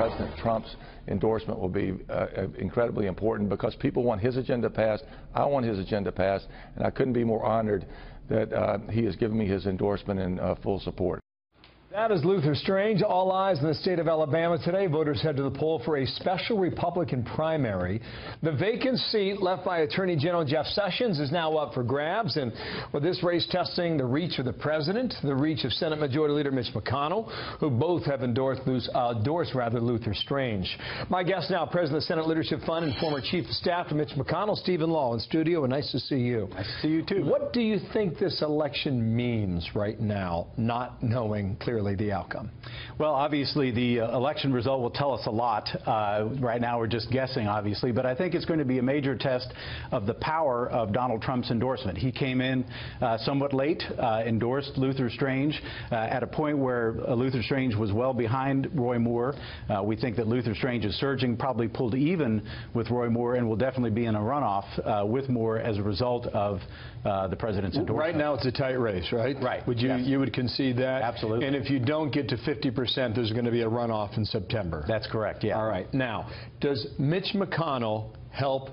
President Trump's endorsement will be incredibly important because people want his agenda passed. I want his agenda passed, and I couldn't be more honored that he has given me his endorsement and full support. That is Luther Strange. All eyes in the state of Alabama today. Voters head to the poll for a special Republican primary. The vacant seat left by Attorney General Jeff Sessions is now up for grabs. And with this race testing the reach of the president, the reach of Senate Majority Leader Mitch McConnell, who both have endorsed Luther Strange. My guest now, President of the Senate Leadership Fund and former Chief of Staff to Mitch McConnell, Stephen Law, in studio. And nice to see you. Nice to see you, too. What do you think this election means right now, not knowing clearly the outcome? Well, obviously, the election result will tell us a lot. Right now, we're just guessing, obviously, but I think it's going to be a major test of the power of Donald Trump's endorsement. He came in somewhat late, endorsed Luther Strange at a point where Luther Strange was well behind Roy Moore. We think that Luther Strange is surging, probably pulled even with Roy Moore, and will definitely be in a runoff with Moore as a result of the president's endorsement. Right now, it's a tight race, right? Right. Would you? Yes. You would concede that? Absolutely. And if you don't get to 50%, there's going to be a runoff in September. That's correct, yeah. All right. Now, does Mitch McConnell help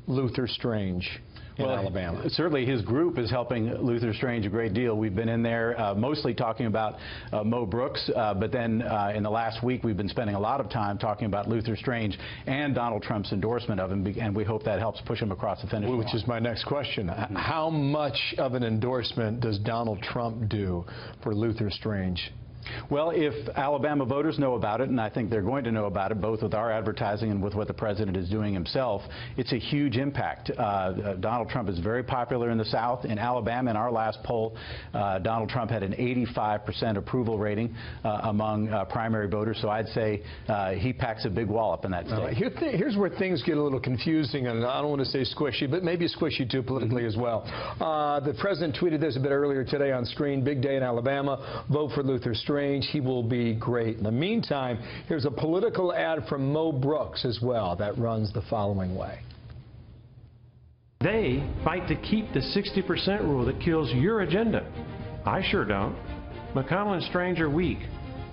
Luther Strange in Alabama? Certainly his group is helping Luther Strange a great deal. We've been in there mostly talking about Mo Brooks, but then in the last week we've been spending a lot of time talking about Luther Strange and Donald Trump's endorsement of him, and we hope that helps push him across the finish line. Which is my next question. How much of an endorsement does Donald Trump do for Luther Strange? Well, if Alabama voters know about it, and I think they're going to know about it, both with our advertising and with what the president is doing himself, it's a huge impact. Donald Trump is very popular in the South. In Alabama, in our last poll, Donald Trump had an 85% approval rating among primary voters, so I'd say he packs a big wallop in that state. Here's where things get a little confusing, and I don't want to say squishy, but maybe squishy too politically as well. The president tweeted this a bit earlier today on screen. Big day in Alabama. Vote for Luther Strange. He will be great. In the meantime, here's a political ad from Mo Brooks as well that runs the following way. They fight to keep the 60% rule that kills your agenda. I sure don't. McConnell and Strange are weak,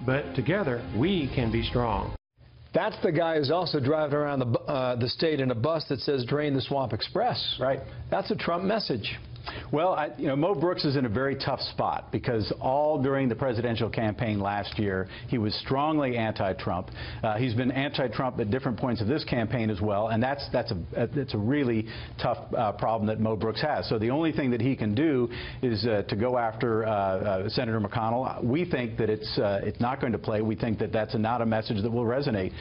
but together we can be strong. That's the guy who's also driving around the state in a bus that says "Drain the Swamp Express." Right. That's a Trump message. Well, Mo Brooks is in a very tough spot because all during the presidential campaign last year, he was strongly anti-Trump. He's been anti-Trump at different points of this campaign as well, and that's a really tough problem that Mo Brooks has. So the only thing that he can do is to go after Senator McConnell. We think that it's not going to play. We think that that's not a message that will resonate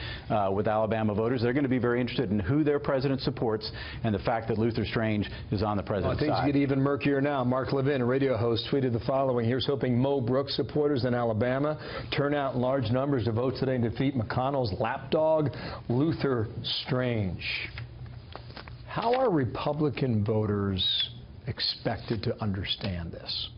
with Alabama voters. They're going to be very interested in who their president supports and the fact that Luther Strange is on the president's side. Things get even murkier now. Mark Levin, a radio host, tweeted the following. Here's hoping Mo Brooks supporters in Alabama turn out in large numbers to vote today to defeat McConnell's lapdog, Luther Strange. How are Republican voters expected to understand this?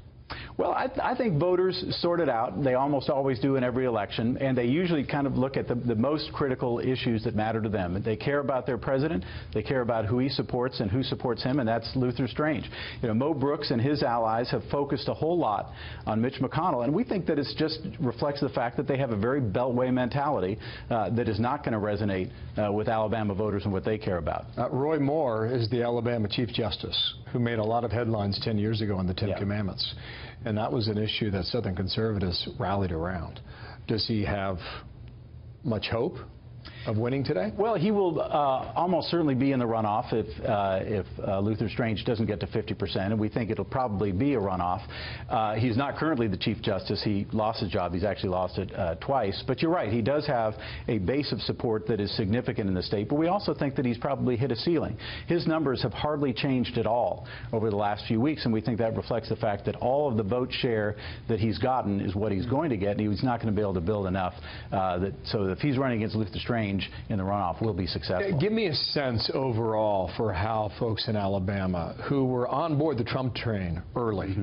Well, I think voters sort it out. They almost always do in every election, and they usually kind of look at the most critical issues that matter to them. They care about their president. They care about who he supports and who supports him, and that's Luther Strange. Mo Brooks and his allies have focused a whole lot on Mitch McConnell, and we think that it just reflects the fact that they have a very beltway mentality that is not going to resonate with Alabama voters and what they care about. Roy Moore is the Alabama Chief Justice who made a lot of headlines 10 years ago on the Ten Commandments. And that was an issue that Southern conservatives rallied around. Does he have much hope of winning today? Well, he will almost certainly be in the runoff if Luther Strange doesn't get to 50%, and we think it'll probably be a runoff. He's not currently the Chief Justice. He lost his job. He's actually lost it twice. But you're right. He does have a base of support that is significant in the state, but we also think that he's probably hit a ceiling. His numbers have hardly changed at all over the last few weeks, and we think that reflects the fact that all of the vote share that he's gotten is what he's going to get, and he's not going to be able to build enough so if he's running against Luther Strange in the runoff, will be successful. Give me a sense overall for how folks in Alabama who were on board the Trump train early,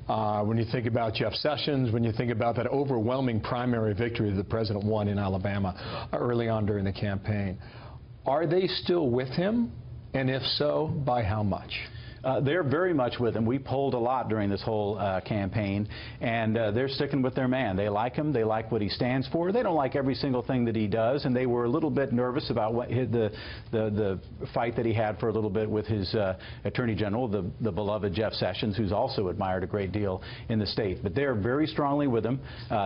when you think about Jeff Sessions, when you think about that overwhelming primary victory that the president won in Alabama early on during the campaign, are they still with him? And if so, by how much? They're very much with him. We polled a lot during this whole campaign, and they're sticking with their man. They like him. They like what he stands for. They don't like every single thing that he does, and they were a little bit nervous about what the fight that he had for a little bit with his Attorney General, the beloved Jeff Sessions, who's also admired a great deal in the state. But they're very strongly with him.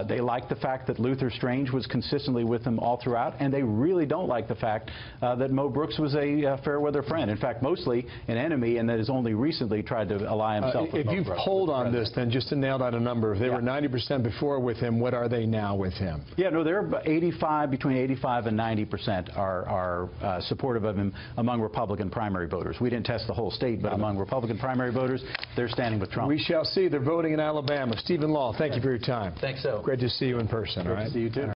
They like the fact that Luther Strange was consistently with him all throughout, and they really don't like the fact that Mo Brooks was a fair-weather friend. In fact, mostly an enemy, and that has only recently tried to ally himself with If Mo you've Brooks, polled on this, then just to nail down a number, if they Yeah. were 90% before with him, what are they now with him? Yeah, no, they're between 85 and 90% are supportive of him among Republican primary voters. We didn't test the whole state, but among Republican primary voters, they're standing with Trump. We shall see. They're voting in Alabama. Stephen Law, thank you for your time. Thanks so. Great to see you in person. Great all right? to see you too.